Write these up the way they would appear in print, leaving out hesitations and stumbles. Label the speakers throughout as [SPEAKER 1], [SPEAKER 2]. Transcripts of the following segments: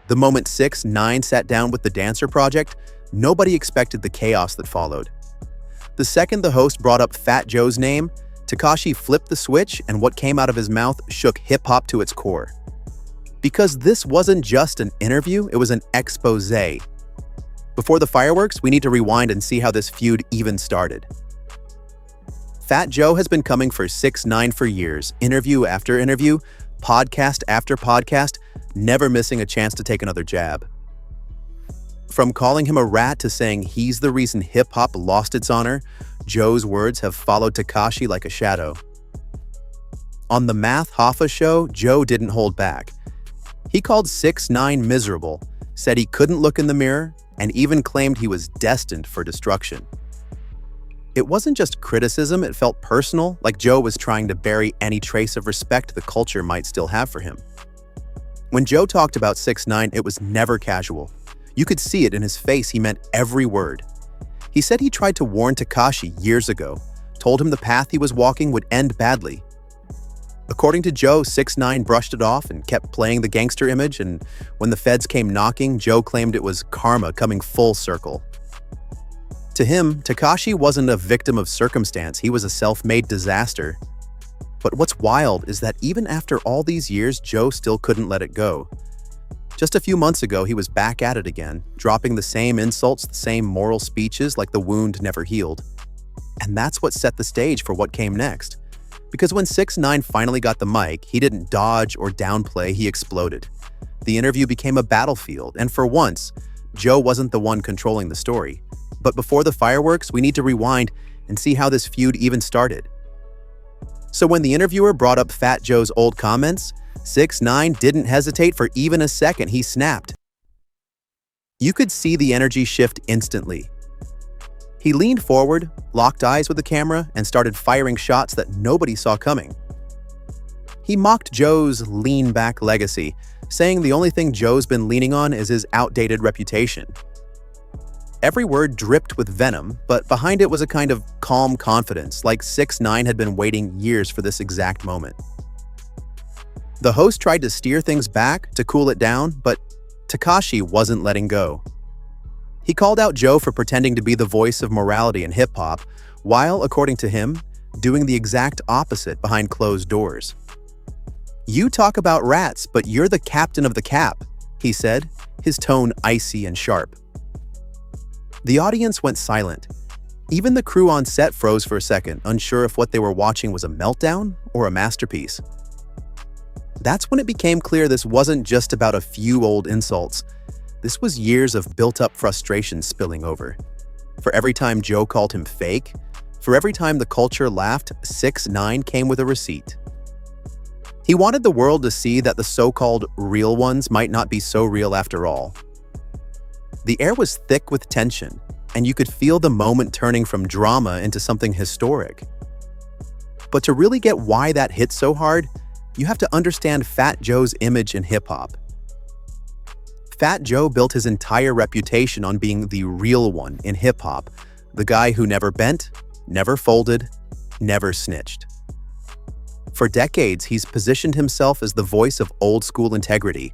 [SPEAKER 1] The moment 6ix9ine sat down with the Dancer project, nobody expected the chaos that followed. The second the host brought up Fat Joe's name, Tekashi flipped the switch and what came out of his mouth shook hip-hop to its core. Because this wasn't just an interview, it was an expose. Before the fireworks, we need to rewind and see how this feud even started. Fat Joe has been coming for 6ix9ine for years, interview after interview, podcast after podcast, never missing a chance to take another jab. From calling him a rat to saying he's the reason hip-hop lost its honor, Joe's words have followed Tekashi like a shadow. On the Math Hoffa Show, Joe didn't hold back. He called 6ix9ine miserable, said he couldn't look in the mirror, and even claimed he was destined for destruction. It wasn't just criticism, it felt personal, like Joe was trying to bury any trace of respect the culture might still have for him. When Joe talked about 6ix9ine, it was never casual. You could see it in his face, he meant every word. He said he tried to warn Tekashi years ago, told him the path he was walking would end badly. According to Joe, 6ix9ine brushed it off and kept playing the gangster image, and when the feds came knocking, Joe claimed it was karma coming full circle. To him, Tekashi wasn't a victim of circumstance, he was a self-made disaster. But what's wild is that even after all these years, Joe still couldn't let it go. Just a few months ago, he was back at it again, dropping the same insults, the same moral speeches like the wound never healed. And that's what set the stage for what came next. Because when 6ix9ine finally got the mic, he didn't dodge or downplay, he exploded. The interview became a battlefield, and for once, Joe wasn't the one controlling the story. But before the fireworks, we need to rewind and see how this feud even started. So when the interviewer brought up Fat Joe's old comments, 6ix9ine didn't hesitate for even a second, he snapped. You could see the energy shift instantly. He leaned forward, locked eyes with the camera, and started firing shots that nobody saw coming. He mocked Joe's lean-back legacy, saying the only thing Joe's been leaning on is his outdated reputation. Every word dripped with venom, but behind it was a kind of calm confidence, like 6ix9ine had been waiting years for this exact moment. The host tried to steer things back, to cool it down, but Tekashi wasn't letting go. He called out Joe for pretending to be the voice of morality in hip-hop, while, according to him, doing the exact opposite behind closed doors. You talk about rats, but you're the captain of the cap, he said, his tone icy and sharp. The audience went silent. Even the crew on set froze for a second, unsure if what they were watching was a meltdown or a masterpiece. That's when it became clear this wasn't just about a few old insults. This was years of built-up frustration spilling over. For every time Joe called him fake, for every time the culture laughed, 6ix9ine came with a receipt. He wanted the world to see that the so-called real ones might not be so real after all. The air was thick with tension, and you could feel the moment turning from drama into something historic. But to really get why that hit so hard, you have to understand Fat Joe's image in hip-hop. Fat Joe built his entire reputation on being the real one in hip-hop, the guy who never bent, never folded, never snitched. For decades, he's positioned himself as the voice of old-school integrity,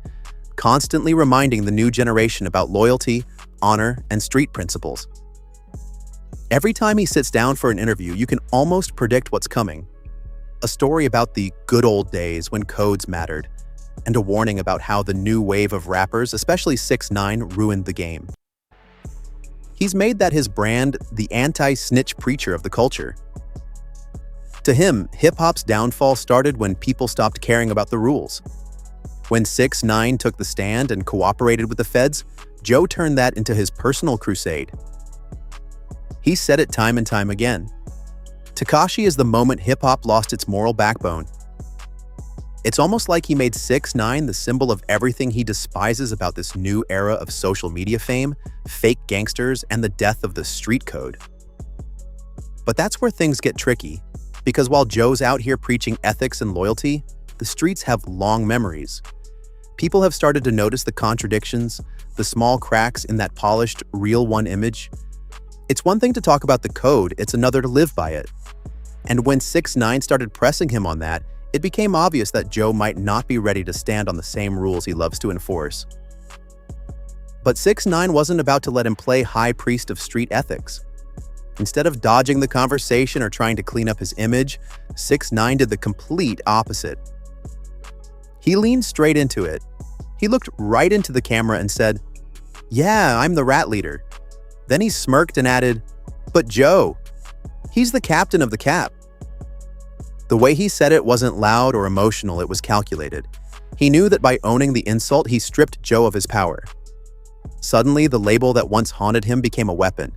[SPEAKER 1] constantly reminding the new generation about loyalty, honor, and street principles. Every time he sits down for an interview, you can almost predict what's coming. A story about the good old days when codes mattered, and a warning about how the new wave of rappers, especially 6ix9ine, ruined the game. He's made that his brand the anti-snitch preacher of the culture. To him, hip-hop's downfall started when people stopped caring about the rules. When 6ix9ine took the stand and cooperated with the feds, Joe turned that into his personal crusade. He said it time and time again. Tekashi is the moment hip-hop lost its moral backbone. It's almost like he made 6ix9ine the symbol of everything he despises about this new era of social media fame, fake gangsters, and the death of the street code. But that's where things get tricky, because while Joe's out here preaching ethics and loyalty, the streets have long memories. People have started to notice the contradictions, the small cracks in that polished, real one image. It's one thing to talk about the code, it's another to live by it. And when 6ix9ine started pressing him on that, it became obvious that Joe might not be ready to stand on the same rules he loves to enforce. But 6ix9ine wasn't about to let him play high priest of street ethics. Instead of dodging the conversation or trying to clean up his image, 6ix9ine did the complete opposite. He leaned straight into it. He looked right into the camera and said, "Yeah, I'm the rat leader." Then he smirked and added, "But Joe, he's the captain of the cap." The way he said it wasn't loud or emotional, it was calculated. He knew that by owning the insult, he stripped Joe of his power. Suddenly, the label that once haunted him became a weapon.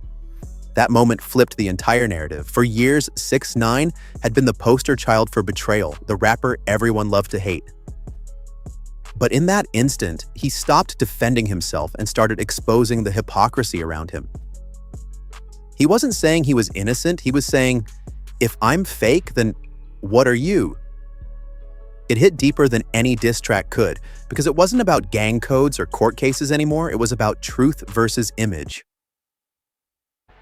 [SPEAKER 1] That moment flipped the entire narrative. For years, 6ix9ine had been the poster child for betrayal, the rapper everyone loved to hate. But in that instant, he stopped defending himself and started exposing the hypocrisy around him. He wasn't saying he was innocent, he was saying, "If I'm fake, then what are you?" It hit deeper than any diss track could, because it wasn't about gang codes or court cases anymore, it was about truth versus image.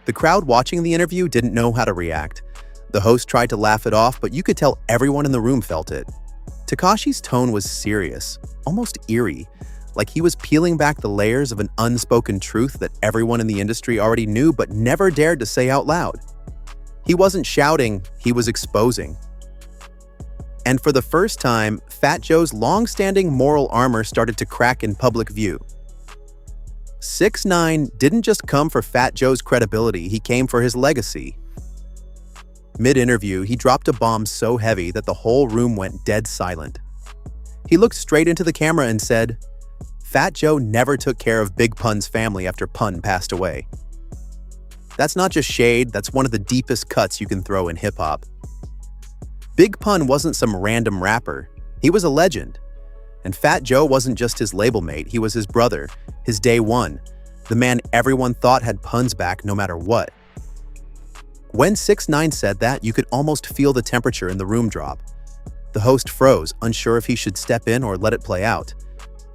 [SPEAKER 1] The crowd watching the interview didn't know how to react. The host tried to laugh it off, but you could tell everyone in the room felt it. Tekashi's tone was serious, almost eerie, like he was peeling back the layers of an unspoken truth that everyone in the industry already knew but never dared to say out loud. He wasn't shouting, he was exposing. And for the first time, Fat Joe's long-standing moral armor started to crack in public view. 6ix9ine didn't just come for Fat Joe's credibility, he came for his legacy. Mid-interview, he dropped a bomb so heavy that the whole room went dead silent. He looked straight into the camera and said, "Fat Joe never took care of Big Pun's family after Pun passed away." That's not just shade, that's one of the deepest cuts you can throw in hip-hop. Big Pun wasn't some random rapper, he was a legend. And Fat Joe wasn't just his label mate, he was his brother, his day one, the man everyone thought had Pun's back no matter what. When 6ix9ine said that, you could almost feel the temperature in the room drop. The host froze, unsure if he should step in or let it play out.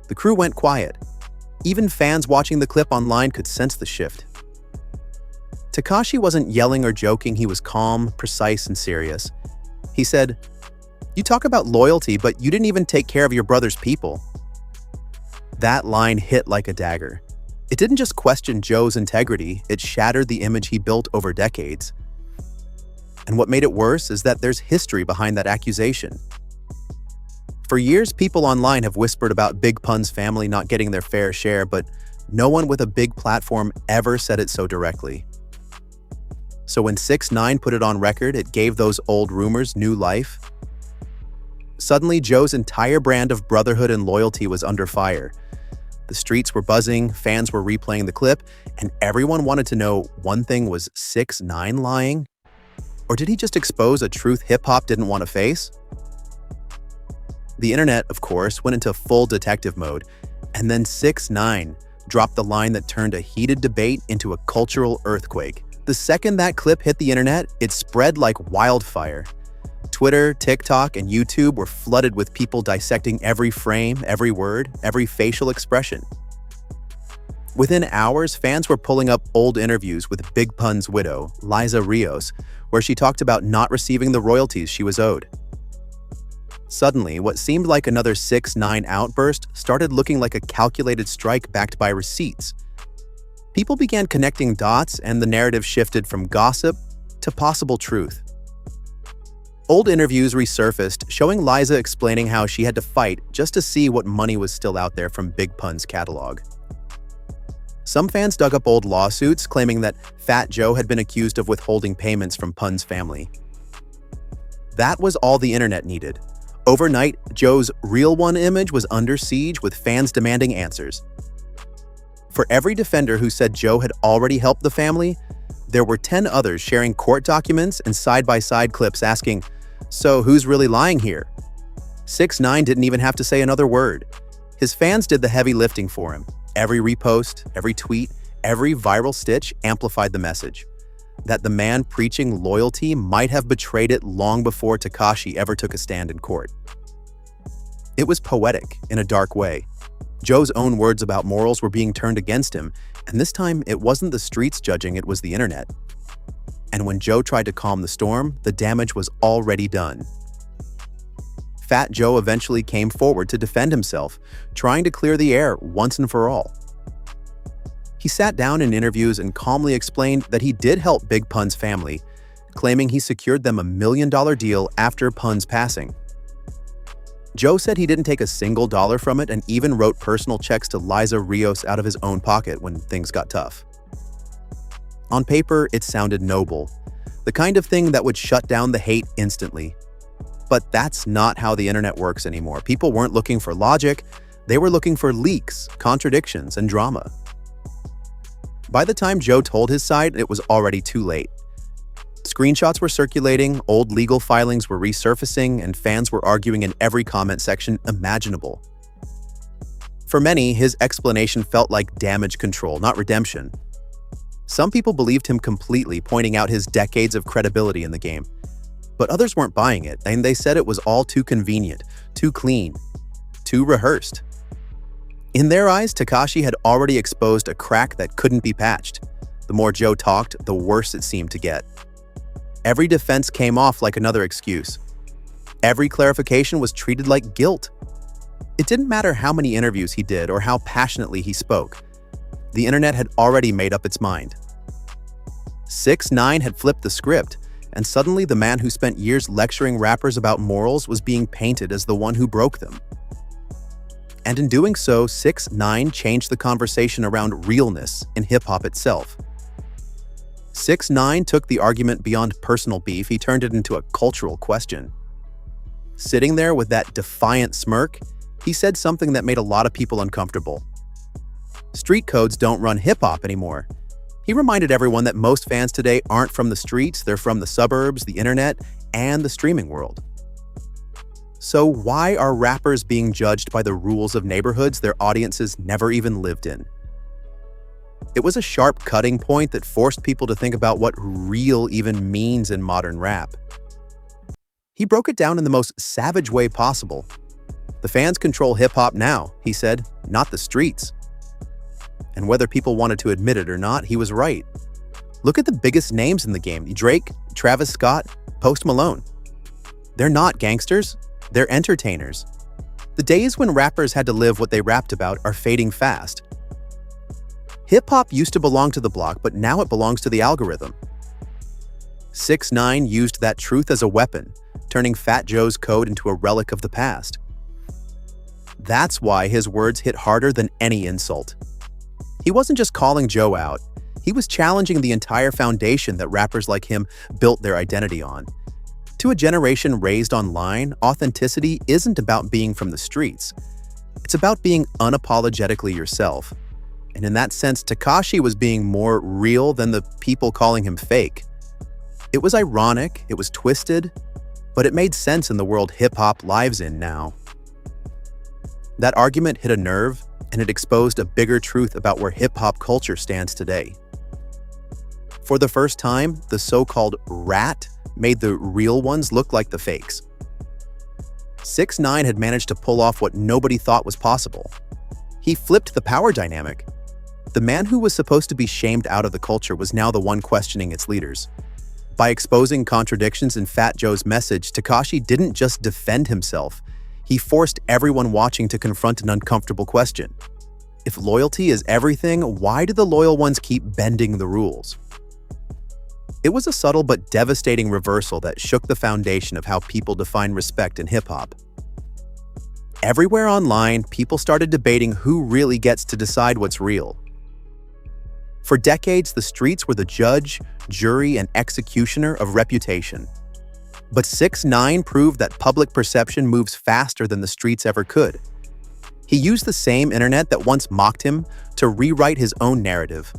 [SPEAKER 1] The crew went quiet. Even fans watching the clip online could sense the shift. Tekashi wasn't yelling or joking, he was calm, precise, and serious. He said, "You talk about loyalty, but you didn't even take care of your brother's people." That line hit like a dagger. It didn't just question Joe's integrity, it shattered the image he built over decades. And what made it worse is that there's history behind that accusation. For years, people online have whispered about Big Pun's family not getting their fair share, but no one with a big platform ever said it so directly. So when 6ix9ine put it on record, it gave those old rumors new life. Suddenly, Joe's entire brand of brotherhood and loyalty was under fire. The streets were buzzing, fans were replaying the clip, and everyone wanted to know one thing: was 6ix9ine lying? Or did he just expose a truth hip-hop didn't want to face? The internet, of course, went into full detective mode, and then 6ix9ine dropped the line that turned a heated debate into a cultural earthquake. The second that clip hit the internet, it spread like wildfire. Twitter, TikTok, and YouTube were flooded with people dissecting every frame, every word, every facial expression. Within hours, fans were pulling up old interviews with Big Pun's widow, Liza Rios, where she talked about not receiving the royalties she was owed. Suddenly, what seemed like another 6ix9ine outburst started looking like a calculated strike backed by receipts. People began connecting dots, and the narrative shifted from gossip to possible truth. Old interviews resurfaced, showing Liza explaining how she had to fight just to see what money was still out there from Big Pun's catalog. Some fans dug up old lawsuits, claiming that Fat Joe had been accused of withholding payments from Pun's family. That was all the internet needed. Overnight, Joe's Real One image was under siege, with fans demanding answers. For every defender who said Joe had already helped the family, there were 10 others sharing court documents and side-by-side clips asking, "So who's really lying here?" 6ix9ine didn't even have to say another word. His fans did the heavy lifting for him. Every repost, every tweet, every viral stitch amplified the message that the man preaching loyalty might have betrayed it long before Tekashi ever took a stand in court. It was poetic in a dark way. Joe's own words about morals were being turned against him, and this time it wasn't the streets judging, it was the internet. And when Joe tried to calm the storm, the damage was already done. Fat Joe eventually came forward to defend himself, trying to clear the air once and for all. He sat down in interviews and calmly explained that he did help Big Pun's family, claiming he secured them $1 million deal after Pun's passing. Joe said he didn't take a single dollar from it and even wrote personal checks to Liza Rios out of his own pocket when things got tough. On paper, it sounded noble, the kind of thing that would shut down the hate instantly. But that's not how the internet works anymore. People weren't looking for logic, they were looking for leaks, contradictions, and drama. By the time Joe told his side, it was already too late. Screenshots were circulating, old legal filings were resurfacing, and fans were arguing in every comment section imaginable. For many, his explanation felt like damage control, not redemption. Some people believed him completely, pointing out his decades of credibility in the game. But others weren't buying it, and they said it was all too convenient, too clean, too rehearsed. In their eyes, Tekashi had already exposed a crack that couldn't be patched. The more Joe talked, the worse it seemed to get. Every defense came off like another excuse. Every clarification was treated like guilt. It didn't matter how many interviews he did or how passionately he spoke. The internet had already made up its mind. 6ix9ine had flipped the script, and suddenly the man who spent years lecturing rappers about morals was being painted as the one who broke them. And in doing so, 6ix9ine changed the conversation around realness in hip-hop itself. 6ix9ine took the argument beyond personal beef, he turned it into a cultural question. Sitting there with that defiant smirk, he said something that made a lot of people uncomfortable. Street codes don't run hip-hop anymore. He reminded everyone that most fans today aren't from the streets, they're from the suburbs, the internet, and the streaming world. So why are rappers being judged by the rules of neighborhoods their audiences never even lived in? It was a sharp cutting point that forced people to think about what real even means in modern rap. He broke it down in the most savage way possible. The fans control hip-hop now, he said, not the streets. And whether people wanted to admit it or not, he was right. Look at the biggest names in the game: Drake, Travis Scott, Post Malone. They're not gangsters, they're entertainers. The days when rappers had to live what they rapped about are fading fast. Hip-hop used to belong to the block, but now it belongs to the algorithm. 6ix9ine used that truth as a weapon, turning Fat Joe's code into a relic of the past. That's why his words hit harder than any insult. He wasn't just calling Joe out, he was challenging the entire foundation that rappers like him built their identity on. To a generation raised online, authenticity isn't about being from the streets. It's about being unapologetically yourself. And in that sense, Tekashi was being more real than the people calling him fake. It was ironic, it was twisted, but it made sense in the world hip-hop lives in now. That argument hit a nerve, and it exposed a bigger truth about where hip-hop culture stands today. For the first time, the so-called rat made the real ones look like the fakes. 6ix9ine had managed to pull off what nobody thought was possible. He flipped the power dynamic. The man who was supposed to be shamed out of the culture was now the one questioning its leaders. By exposing contradictions in Fat Joe's message, Tekashi didn't just defend himself, he forced everyone watching to confront an uncomfortable question. If loyalty is everything, why do the loyal ones keep bending the rules? It was a subtle but devastating reversal that shook the foundation of how people define respect in hip-hop. Everywhere online, people started debating who really gets to decide what's real. For decades, the streets were the judge, jury, and executioner of reputation. But 6ix9ine proved that public perception moves faster than the streets ever could. He used the same internet that once mocked him to rewrite his own narrative.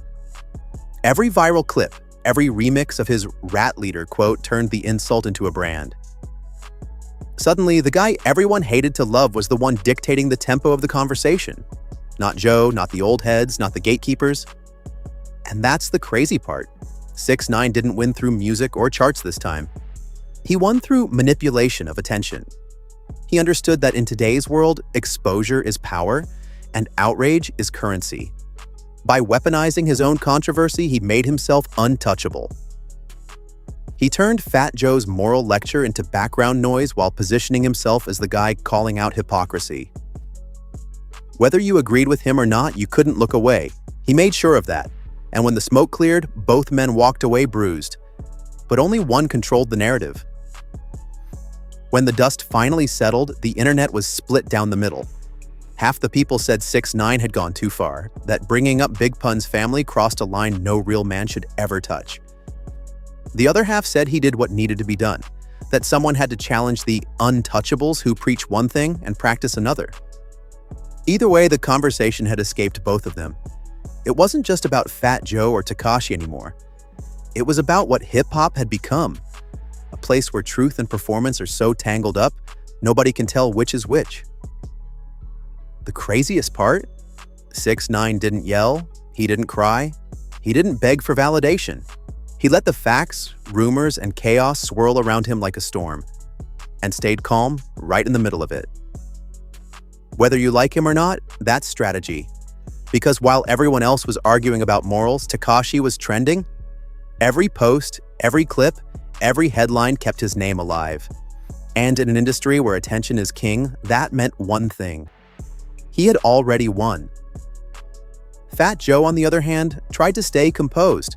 [SPEAKER 1] Every viral clip, every remix of his rat leader quote turned the insult into a brand. Suddenly, the guy everyone hated to love was the one dictating the tempo of the conversation. Not Joe, not the old heads, not the gatekeepers. And that's the crazy part. 6ix9ine didn't win through music or charts this time. He won through manipulation of attention. He understood that in today's world, exposure is power and outrage is currency. By weaponizing his own controversy, he made himself untouchable. He turned Fat Joe's moral lecture into background noise while positioning himself as the guy calling out hypocrisy. Whether you agreed with him or not, you couldn't look away. He made sure of that, and when the smoke cleared, both men walked away bruised. But only one controlled the narrative. When the dust finally settled, the internet was split down the middle. Half the people said 6ix9ine had gone too far, that bringing up Big Pun's family crossed a line no real man should ever touch. The other half said he did what needed to be done, that someone had to challenge the untouchables who preach one thing and practice another. Either way, the conversation had escaped both of them. It wasn't just about Fat Joe or Tekashi anymore. It was about what hip-hop had become, a place where truth and performance are so tangled up, nobody can tell which is which. The craziest part? 6ix9ine didn't yell, he didn't cry, he didn't beg for validation. He let the facts, rumors, and chaos swirl around him like a storm, and stayed calm right in the middle of it. Whether you like him or not, that's strategy. Because while everyone else was arguing about morals, Tekashi was trending. Every post, every clip, every headline kept his name alive. And in an industry where attention is king, that meant one thing. He had already won. Fat Joe, on the other hand, tried to stay composed.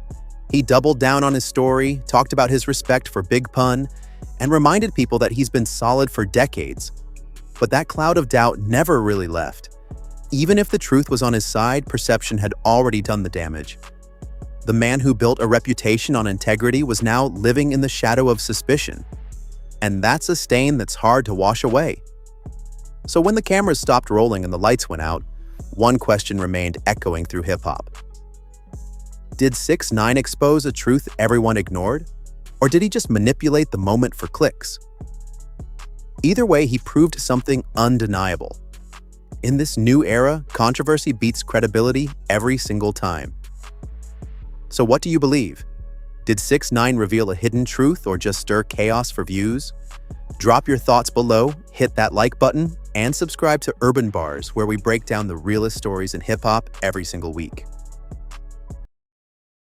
[SPEAKER 1] He doubled down on his story, talked about his respect for Big Pun, and reminded people that he's been solid for decades. But that cloud of doubt never really left. Even if the truth was on his side, perception had already done the damage. The man who built a reputation on integrity was now living in the shadow of suspicion. And that's a stain that's hard to wash away. So when the cameras stopped rolling and the lights went out, one question remained echoing through hip-hop. Did 6ix9ine expose a truth everyone ignored? Or did he just manipulate the moment for clicks? Either way, he proved something undeniable. In this new era, controversy beats credibility every single time. So what do you believe? Did 6ix9ine reveal a hidden truth or just stir chaos for views? Drop your thoughts below, hit that like button, and subscribe to Urban Bars, where we break down the realest stories in hip-hop every single week.